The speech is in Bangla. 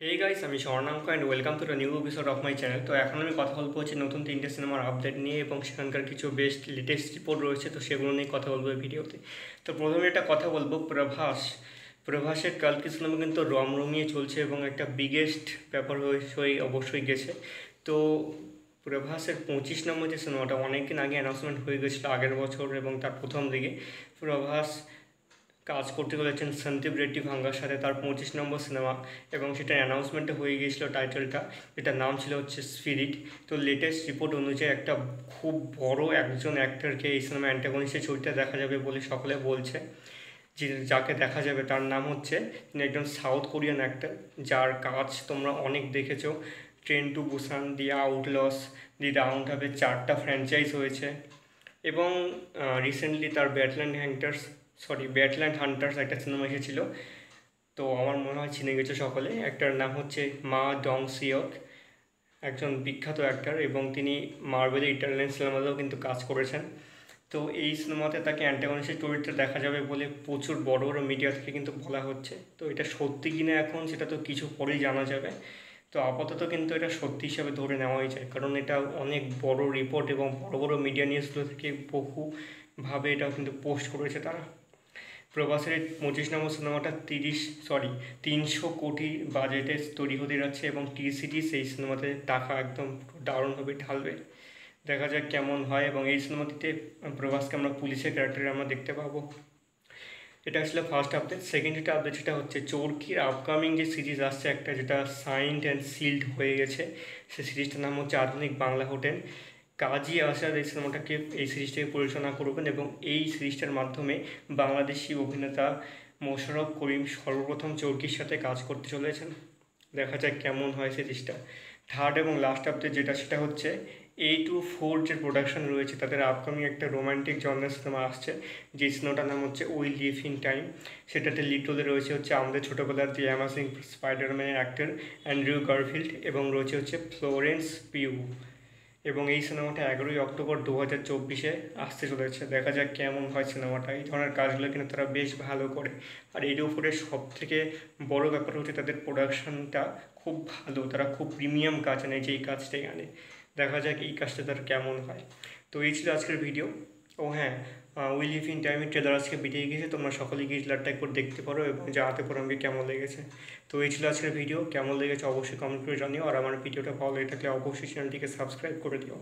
Hey guys, আমি Swarnank and welcome to the new episode of my channel. তো এখন আমি কথা বলবো হচ্ছে নতুন 3টে সিনেমার আপডেট নিয়ে এবং সেখানকার কিছু বেস্ট লেটেস্ট রিপোর্ট রয়েছে, তো সেগুলো নিয়ে কথা বলবো এই ভিডিওতে। তো প্রথমে একটা কথা বলবো, প্রভাসের কালকি সিনেমা কিন্তু রমরমিয়ে চলছে এবং একটা বিগেস্ট ব্যাপার হয়ে অবশ্যই গেছে। তো প্রভাসের 25 নম্বর যে সিনেমাটা অনেকদিন আগে অ্যানাউন্সমেন্ট হয়ে গেছিলো আগের বছর এবং তার প্রথম দিকে প্রভাস কাজ করতে চলেছেন সন্দীপ রেড্ডি ভাঙ্গার সাথে তার 25 নম্বর সিনেমা, এবং সেটা অ্যানাউন্সমেন্টে হয়ে গিয়েছিল টাইটেলটা, যেটার নাম ছিল হচ্ছে স্পিরিট। তো লেটেস্ট রিপোর্ট অনুযায়ী একটা খুব বড় একজন অ্যাক্টরকে এই সিনেমা অ্যান্টাগনিস্টের চরিত্রে দেখা যাবে বলে সকলে বলছে। যাকে দেখা যাবে তার নাম হচ্ছে, তিনি একজন সাউথ কোরিয়ান অ্যাক্টর যার কাজ তোমরা অনেক দেখেছো। Train to Busan, the outlaws, the round হাবে 4টা ফ্র্যাঞ্চাইজ হয়েছে। এবং রিসেন্টলি তার ব্যাটল্যান্ড হান্টার্স একটা সিনেমা এসেছিলো। তো আমার মনে হয় চিনে গেছো সকলে, একটার নাম হচ্ছে মা ডং সিওক, একজন বিখ্যাত অ্যাক্টর এবং তিনি মার্বেলের ইটারনাল সিনেমাতেও কিন্তু কাজ করেছেন। তো এই সিনেমাতে তাকে অ্যান্টাগনিস্টের চরিত্রে দেখা যাবে বলে প্রচুর বড় বড় মিডিয়া থেকে কিন্তু বলা হচ্ছে। তো এটা সত্যি কিনা এখন সেটা তো কিছু পরেই জানা যাবে। তো আপাতত কিন্তু এটা সত্যি হিসাবে ধরে নেওয়াই যায়, কারণ এটা অনেক বড় রিপোর্ট এবং বড় বড় মিডিয়া নিউজগুলো থেকে বহুভাবে এটাও কিন্তু পোস্ট করেছে তারা। প্রভাসের 25 নম্বর সিনেমাটা 300 কোটি বাজেটে তৈরি হতে যাচ্ছে এবং টিসিটি সেই সিনেমাতে টাকা একদম দারুণভাবে ঢালবে। দেখা যাক কেমন হয়, এবং এই সিনেমাটিতে প্রভাসকে আমরা পুলিশের ক্যারেক্টারে আমরা দেখতে পাবো। এটা আসলে ফার্স্ট আপডেট। সেকেন্ড যেটা আপডেট সেটা হচ্ছে চোরকির আপকামিং যে সিরিজ আসছে একটা, যেটা সাইন্ড অ্যান্ড সিল্ড হয়ে গেছে, সেই সিরিজটার নাম হচ্ছে আধুনিক বাংলা হোটেল। কাজী আসাদ এই সিরিজটাকে পরিচালনা করবেন এবং এই সিরিজটার মাধ্যমে বাংলাদেশি অভিনেতা মোশাররফ করিম সর্বপ্রথম চরকির সাথে কাজ করতে চলেছেন। দেখা যাক কেমন হয় সিরিজটা। থার্ড এবং লাস্ট আপডেট যেটা সেটা হচ্ছে A24 যে প্রোডাকশন রয়েছে তাদের আপকামিং একটা রোমান্টিক জনরার সিনেমা আসছে, যে সিনেমাটার নাম হচ্ছে উই লিভ ইন টাইম। সেটাতে লিড রোলে রয়েছে হচ্ছে আমাদের ছোটোবেলার যে অ্যামাজিং স্পাইডারম্যানের অ্যাক্টর অ্যান্ড্রিউ গারফিল্ড, এবং রয়েছে হচ্ছে ফ্লোরেন্স পিউ। এবং এই সিনেমাটা 11ই অক্টোবর 2024 আসতে চলেছে। দেখা যাক কেমন হয় সিনেমাটা। এই ধরনের কাজগুলো কিন্তু তারা বেশ ভালো করে। আর এর উপরে সব থেকে বড়ো ব্যাপার হচ্ছে তাদের প্রোডাকশানটা খুব ভালো, তারা খুব প্রিমিয়াম কাজ আনে, যেই কাজটাই আনে। দেখা যাক এই কাজটা তার কেমন হয়। তো এই ছিল আজকের ভিডিও। ও হ্যাঁ, উই লিভ ইন টাইমের ট্রেলার আজকে বেরিয়ে গেছে, তোমরা সকলেই গিয়ে ট্রেলারটা একবার দেখতে পারো এবং জানাতে পারো আমাকে কেমন লেগেছে। তো এই ছিল আজকের ভিডিও, কেমন লেগেছে অবশ্যই কমেন্ট করে জানিও, আর আমার ভিডিওটা ভালো লেগে থাকলে অবশ্যই চ্যানেলটিকে সাবস্ক্রাইব করে দিও।